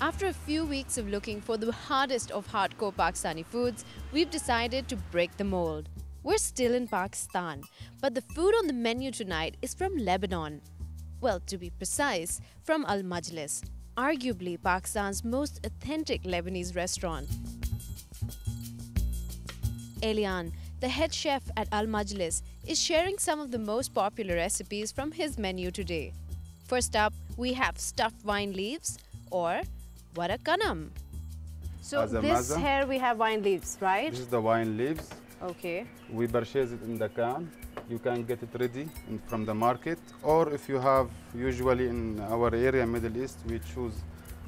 After a few weeks of looking for the hardest of hardcore Pakistani foods, we've decided to break the mold. We're still in Pakistan, but the food on the menu tonight is from Lebanon. Well, to be precise, from Al Majlis, arguably Pakistan's most authentic Lebanese restaurant. Elian, the head chef at Al Majlis, is sharing some of the most popular recipes from his menu today. First up, we have stuffed wine leaves or wara kanam. So this here we have wine leaves, right? This is the wine leaves. Okay. We purchase it in the can. You can get it ready from the market, or if you have, usually in our area, Middle East,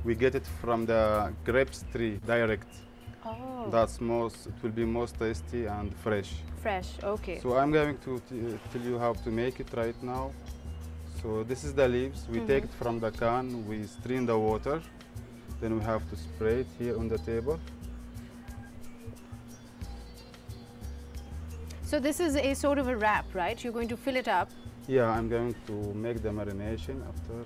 we get it from the grapes tree direct. Oh. It will be most tasty and fresh. Fresh, okay. So I'm going to tell you how to make it right now. So this is the leaves. We take it from the can, we strain the water, then we have to spray it here on the table. So this is a sort of a wrap, right? You're going to fill it up. Yeah, I'm going to make the marination after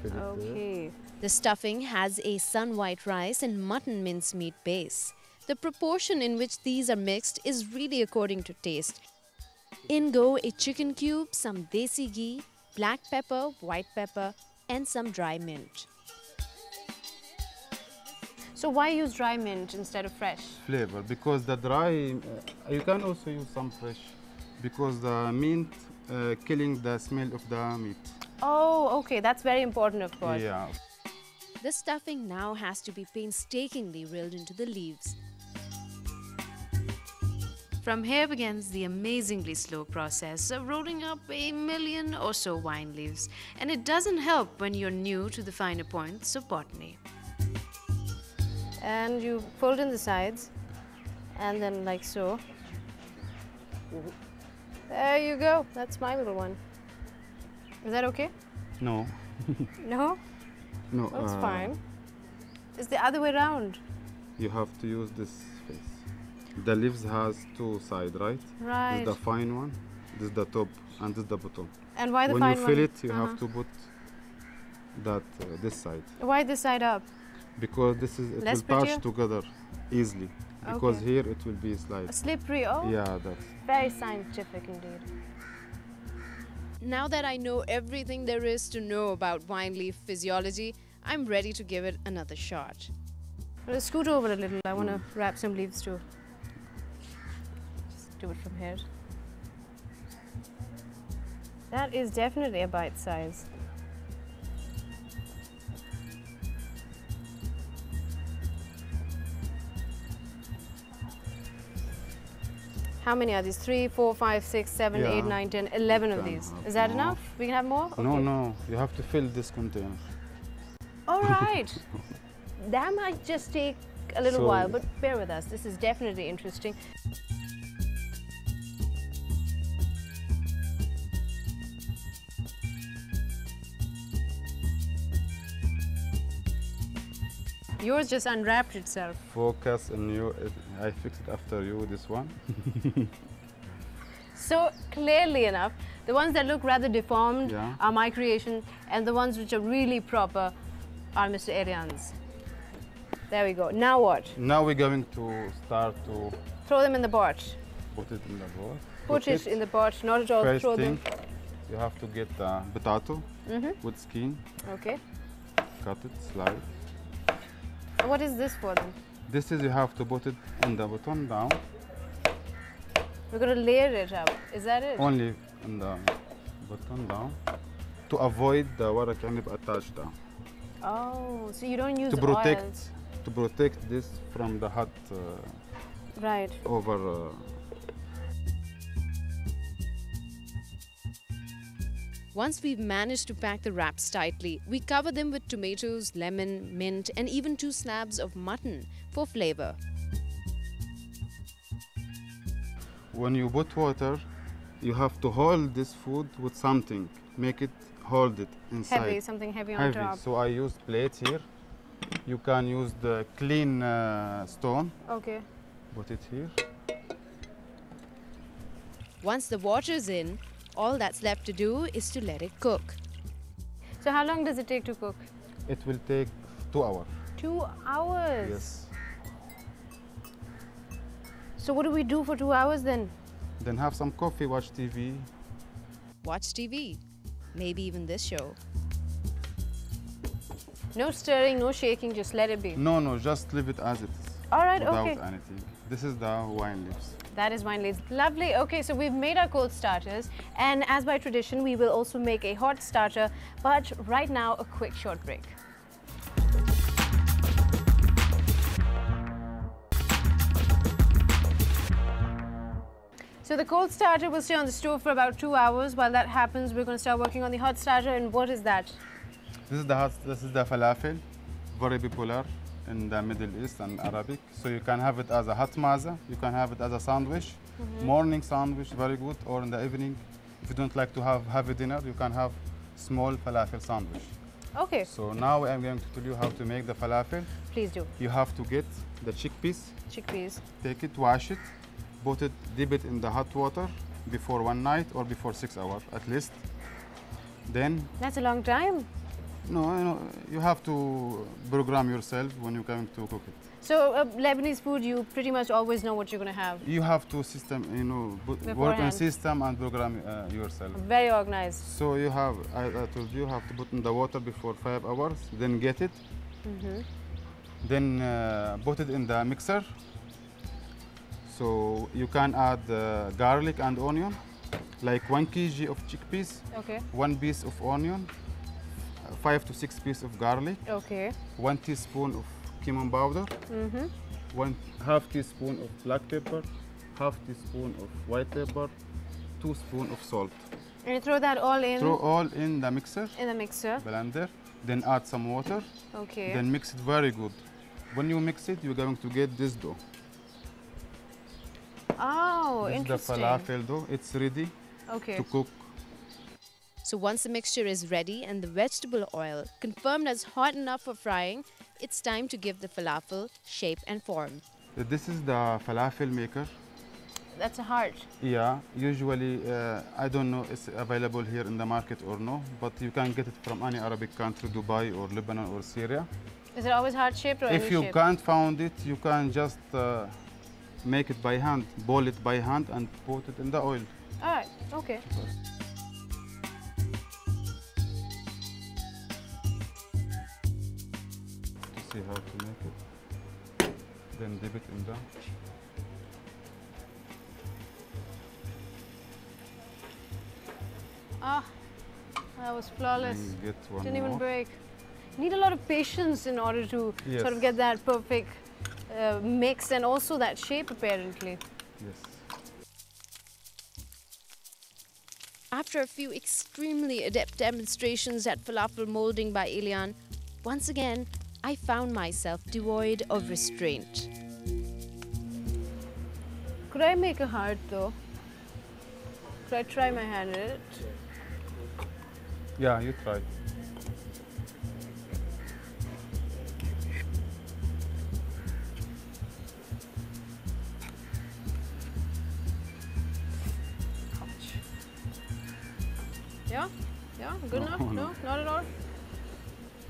fill it Okay. The stuffing has a sun-white rice and mutton mincemeat base. The proportion in which these are mixed is really according to taste. In go a chicken cube, some desi ghee, black pepper, white pepper, and some dry mint. So why use dry mint instead of fresh? Flavor, because the dry, you can also use some fresh, because the mint killing the smell of the meat. Oh, okay, that's very important, of course. Yeah. The stuffing now has to be painstakingly rolled into the leaves. From here begins the amazingly slow process of rolling up 1 million or so wine leaves, and it doesn't help when you're new to the finer points of botany. And you fold in the sides, and then like so. There you go. That's my little one. Is that okay? No. No? No. That's fine. It's the other way around. You have to use this face. The leaves has two sides, right? Right. This is the fine one, this is the top, and this is the bottom. And why the when fine you one? fill it, you have to put that this side. Why this side up? Because it will touch together easily. Because here it will be slippery. Oh. Yeah, that's very scientific indeed. Now that I know everything there is to know about wine leaf physiology, I'm ready to give it another shot. Let's scoot over a little. I want to wrap some leaves too. Just do it from here. That is definitely a bite size. How many are these? 3, 4, 5, 6, 7, 8, 9, 10, 11 of these. Is that enough? We can have more? Okay. No. You have to fill this container. All right. That might just take a little while, but bear with us. This is definitely interesting. Yours just unwrapped itself. Focus on you. I fixed it after you, this one. So clearly enough, the ones that look rather deformed are my creation, and the ones which are really proper are Mr. Elian's. There we go. Now what? Now we're going to start to throw them in the pot. Put it in the pot. Put it in the pot, not at all First throw thing, them. You have to get the potato with skin. Okay. Cut it, slide. What is this for then? This is you have to put it in the bottom down. We're going to layer it up. Is that it? Only in the bottom down to avoid the warak attached down. Oh, so you don't use oils. To protect this from the hot over. Once we've managed to pack the wraps tightly, we cover them with tomatoes, lemon, mint, and even 2 slabs of mutton for flavor. When you put water, you have to hold this food with something. Make it hold it inside. Heavy, something heavy on top. So I used plate here. You can use the clean stone. Okay. Put it here. Once the water's in, all that's left to do is to let it cook. So how long does it take to cook? It will take 2 hours. 2 hours? Yes. So what do we do for 2 hours then? Then have some coffee, watch TV. Watch TV. Maybe even this show. No stirring, no shaking, just let it be. No, just leave it as it is. All right, without okay. anything. This is the wine leaves. That is wine leaves. Lovely. Okay, so we've made our cold starters, and as by tradition, we will also make a hot starter. But right now, a quick short break. So the cold starter will stay on the stove for about 2 hours. While that happens, we're going to start working on the hot starter. And what is that? This is the falafel, very popular in the Middle East and Arabic. So you can have it as a hot maza, you can have it as a sandwich, morning sandwich, very good, or in the evening. If you don't like to have heavy dinner, you can have small falafel sandwich. Okay. So now I'm going to tell you how to make the falafel. Please do. You have to get the chickpeas, Chickpeas. take it, wash it, dip it in the hot water before one night or before 6 hours at least. Then That's a long time. No, you have to program yourself when you're going to cook it. So Lebanese food, you pretty much always know what you're going to have. You have to work in system and program yourself. Very organized. So you have, I told you, have to put in the water before 5 hours, then get it. Then put it in the mixer. So you can add garlic and onion, like 1 kg of chickpeas, Okay. 1 piece of onion, 5 to 6 pieces of garlic, Okay. 1 teaspoon of cumin powder, 1/2 teaspoon of black pepper, 1/2 teaspoon of white pepper, 2 spoons of salt. And you throw that all in? Throw all in the mixer, In the mixer. blender, then add some water, Okay. then mix it very good. When you mix it, you're going to get this dough. Oh, This is the interesting. falafel dough. It's ready Okay. to cook. So once the mixture is ready and the vegetable oil confirmed as hot enough for frying, it's time to give the falafel shape and form. This is the falafel maker. That's a heart. Yeah, usually I don't know it's available here in the market or no, but you can get it from any Arabic country, Dubai or Lebanon or Syria. Is it always heart shaped or If any you shape? can't find it, you can just make it by hand, boil it by hand and put it in the oil. All right. Okay. To see how to make it. Then dip it in the. Ah, that was flawless. And get one Didn't even more. break. Need a lot of patience in order to Yes. sort of get that perfect mix and also that shape apparently. Yes. After a few extremely adept demonstrations at falafel molding by Ilyan, once again, I found myself devoid of restraint. Could I make a heart though? Could I try my hand at it? Yeah, you try. Yeah? Yeah? Good No, enough? no. No? Not at all?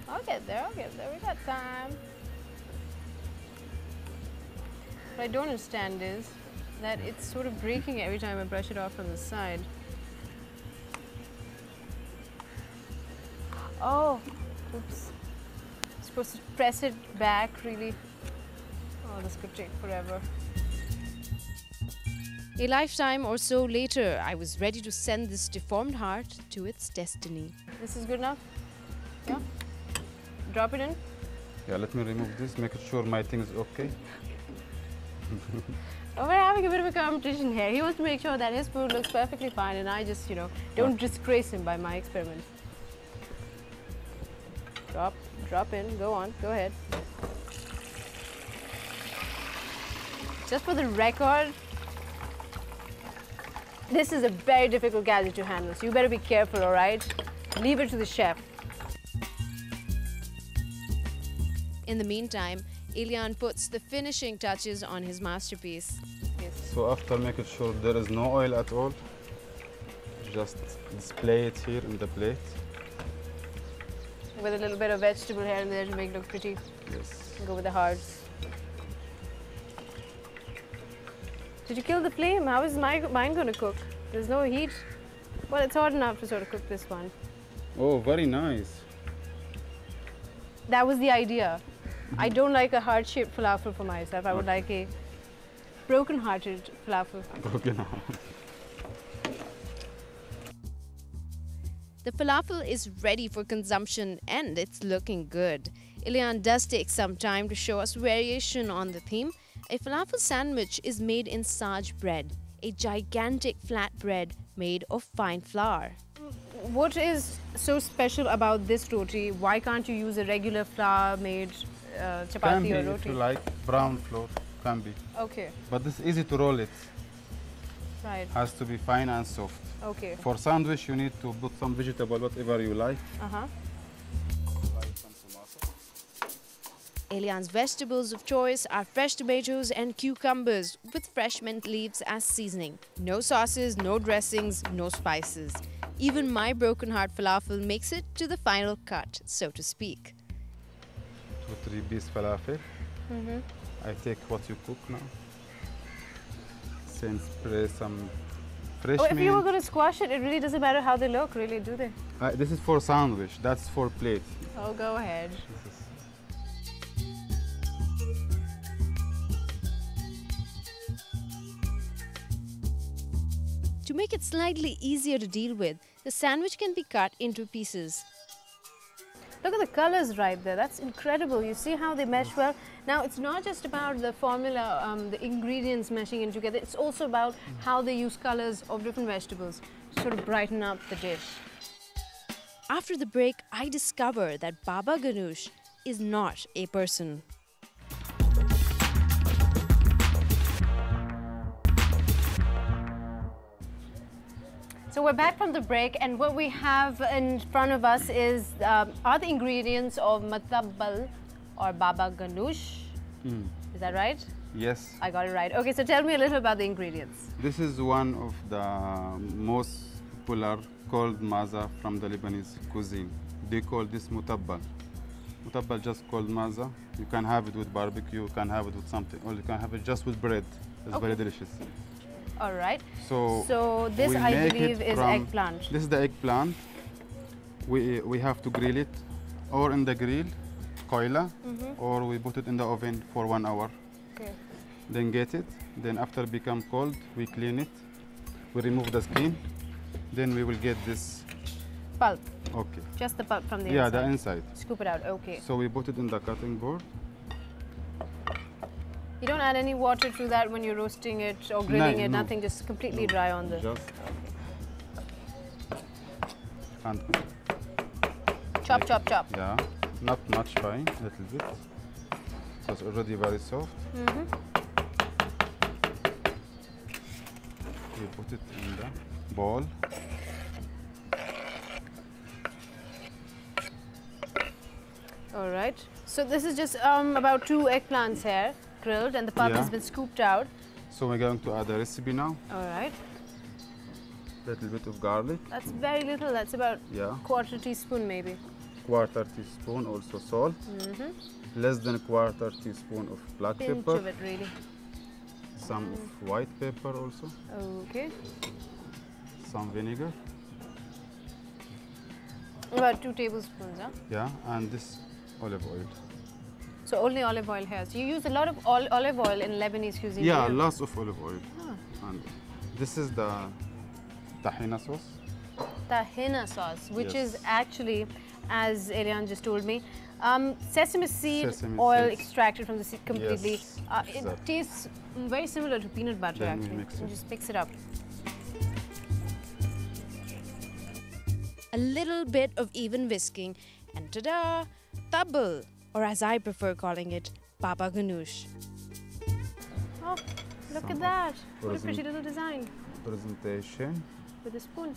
I'll get there. We got time. What I don't understand is that it's sort of breaking every time I brush it off from the side. Oh, oops. Supposed to press it back, really. Oh, this could take forever. A lifetime or so later, I was ready to send this deformed heart to its destiny. This is good enough? Yeah? Drop it in? Yeah, let me remove this, make sure my thing is okay. Oh, we're having a bit of a competition here. He wants to make sure that his food looks perfectly fine and I just, don't disgrace him by my experiment. Drop in, go on, go ahead. Just for the record, this is a very difficult gadget to handle, so you better be careful, all right? Leave it to the chef. In the meantime, Ilyan puts the finishing touches on his masterpiece. Yes. So after making sure there is no oil at all, just display it here in the plate. with a little bit of vegetable here and there to make it look pretty. Yes. Go with the hearts. Did you kill the flame? How is mine going to cook? There's no heat. Well, it's hot enough to sort of cook this one. Oh, very nice. That was the idea. I don't like a heart-shaped falafel for myself. I would like a broken-hearted falafel. Broken heart. The falafel is ready for consumption and it's looking good. Ilyan does take some time to show us variation on the theme. A falafel sandwich is made in saj bread, a gigantic flat bread made of fine flour. What is so special about this roti? Why can't you use a regular flour-made chapati Can be or roti? if you like brown flour, can be. Okay, But this is easy to roll it. right. Has to be fine and soft. Okay. For sandwich, you need to put some vegetable, whatever you like. Uh-huh. Ilyan's vegetables of choice are fresh tomatoes and cucumbers with fresh mint leaves as seasoning. No sauces, no dressings, no spices. Even my broken heart falafel makes it to the final cut, so to speak. 2-3 piece falafel. I take what you cook now. Then spray some fresh Oh, if you were mint. going to squash it, it really doesn't matter how they look, really, do they? This is for sandwich. That's for plate. Oh, go ahead. This is To make it slightly easier to deal with, the sandwich can be cut into pieces. Look at the colors right there. That's incredible. You see how they mesh well? Now, it's not just about the formula, the ingredients meshing in together. It's also about how they use colors of different vegetables to sort of brighten up the dish. After the break, I discover that Baba Ganoush is not a person. So we're back from the break, and what we have in front of us is are the ingredients of matabbal or baba ganoush. Is that right? yes. I got it right. Okay, so tell me a little about the ingredients. This is one of the most popular called maza from the Lebanese cuisine. They call this mutabbal. Mutabbal just called maza. You can have it with barbecue, you can have it with something, or you can have it just with bread. It's very delicious. All right. So this, we I make believe, it is from- eggplant. This is the eggplant. We have to grill it, or in the grill, koila, or we put it in the oven for 1 hour. Okay. Then get it. Then after become cold, we clean it. We remove the skin. Then we will get this. Pulp. Okay. Just the pulp from the Yeah, inside. the inside. Scoop it out. Okay. So we put it in the cutting board. You don't add any water to that when you're roasting it or grilling it. No. Nothing. Just completely dry on the. Just and Chop, chop, chop. yeah, not much fine, a little bit. So it's already very soft. We put it in the bowl. All right. So this is just about 2 eggplants here, grilled, and the pulp Yeah. has been scooped out. So we're going to add a recipe now. All right. Little bit of garlic. That's very little. That's about Yeah. 1/4 teaspoon maybe. 1/4 teaspoon also salt. Less than 1/4 teaspoon of black Pinch pepper. of it really. Some of white pepper also. Okay. Some vinegar. About 2 tablespoons, huh? Yeah, and this olive oil. So only olive oil here. So you use a lot of olive oil in Lebanese cuisine. Yeah, do you? lots of olive oil. And this is the tahina sauce. Tahina sauce, which Yes. is actually, as Ilyan just told me, sesame seed Sesame oil seeds. extracted from the seed completely. Yes, It exactly. tastes very similar to peanut butter Then we actually. mix You it. just mix it up. A little bit of even whisking, and ta-da! Tabal, or as I prefer calling it, baba ganoush. Oh, look at that! What a pretty little design Presentation. with a spoon.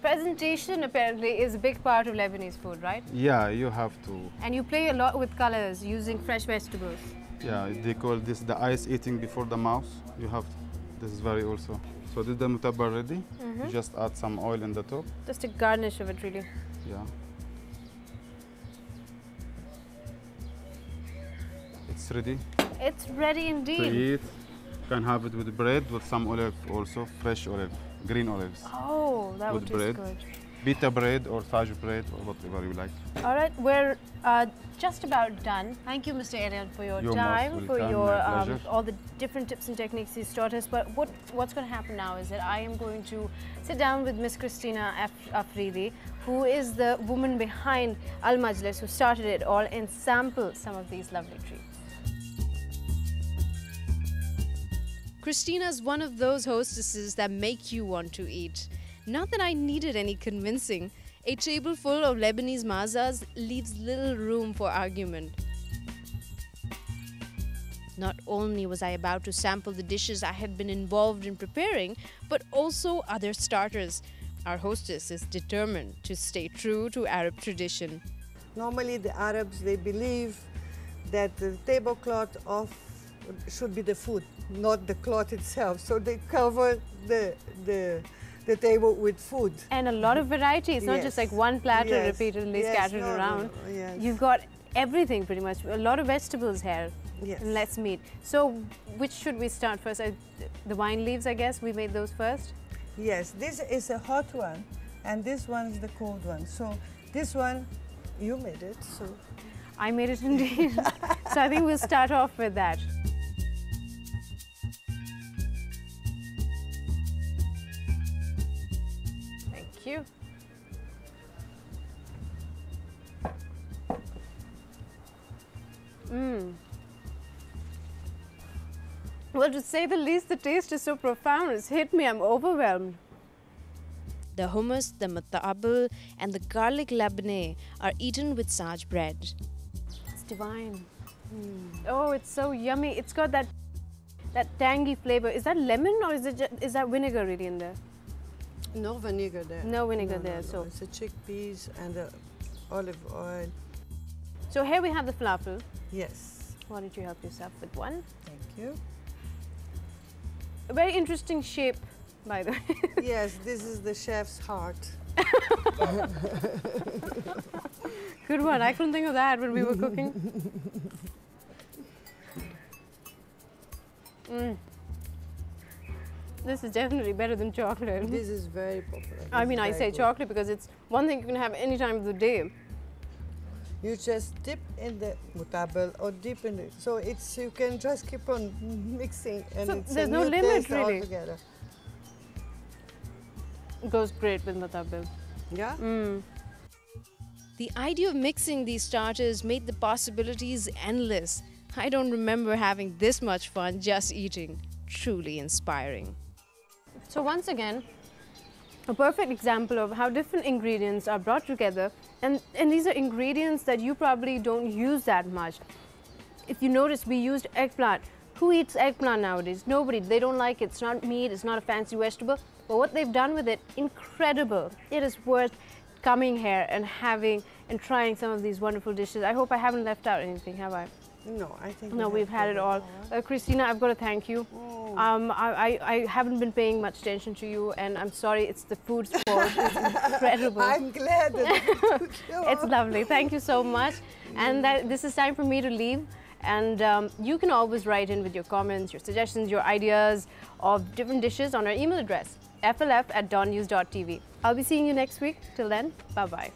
Presentation apparently is a big part of Lebanese food, right? Yeah, you have to. And you play a lot with colors using fresh vegetables. Yeah, they call this the ice eating before the mouse. You have. This is very also. So this is the mutabbar ready. You just add some oil in the top. Just a garnish of it, really. Yeah. it's ready It's ready to indeed. eat. You can have it with bread, with some olive also, fresh olive, green olives. Oh, that would With taste bread. good. Pita bread or Saj bread or whatever you like. All right, we're just about done. Thank you, Mr. Arian, for your You're time, most for welcome, your my pleasure. all the different tips and techniques he's taught us. But what's going to happen now is that I am going to sit down with Miss Christina Afridi, who is the woman behind Al Majlis, who started it all, and sample some of these lovely treats. Christina's one of those hostesses that make you want to eat. Not that I needed any convincing. A table full of Lebanese mazas leaves little room for argument. Not only was I about to sample the dishes I had been involved in preparing, but also other starters. Our hostess is determined to stay true to Arab tradition. Normally the Arabs, they believe that the tablecloth should be the food, not the cloth itself. So they cover the table with food. And a lot of variety. It's not just like one platter Yes. repeatedly Yes. scattered No, no, around. no. Yes. You've got everything pretty much. A lot of vegetables here. Yes. And let's meet. So which should we start first? The wine leaves, I guess. We made those first. Yes, this is a hot one, and this one is the cold one. So this one, you made it. So I made it indeed. So I think we'll start off with that. Thank you. Well, to say the least, the taste is so profound. It's hit me. I'm overwhelmed. The hummus, the matabal, and the garlic labneh are eaten with Saj bread. It's divine. Oh, it's so yummy. It's got that tangy flavor. Is that lemon or is that vinegar really in there? no vinegar there. No vinegar No, there. no. So, It's the chickpeas and the olive oil. so here we have the falafel. Yes, Why don't you help yourself with one? thank you. A very interesting shape, by the way. Yes, this is the chef's heart. Good one. I couldn't think of that when we were cooking. This is definitely better than chocolate. This is very popular. I This mean, is I very say good. chocolate because it's one thing you can have any time of the day. You just dip in the mutabal or dip in it. So it's you can just keep on mixing and So it's there's a no new limit, taste really? altogether. It goes great with matabal. Yeah? The idea of mixing these starters made the possibilities endless. I don't remember having this much fun just eating. Truly inspiring. So once again, a perfect example of how different ingredients are brought together, and these are ingredients that you probably don't use that much. If you notice, we used eggplant. Who eats eggplant nowadays? Nobody. They don't like it. It's not meat. It's not a fancy vegetable. But what they've done with it, incredible. It is worth coming here and having and trying some of these wonderful dishes. I hope I haven't left out anything, have I? No, I think No, we we've have had it covered all. Christina, I've got to thank you. I haven't been paying much attention to you, and I'm sorry, it's the food's fault. It's incredible. I'm glad that It's lovely. Thank you so much. And this is time for me to leave. And you can always write in with your comments, your suggestions, your ideas of different dishes on our email address, flf@dawnnews.tv. I'll be seeing you next week. Till then, bye-bye.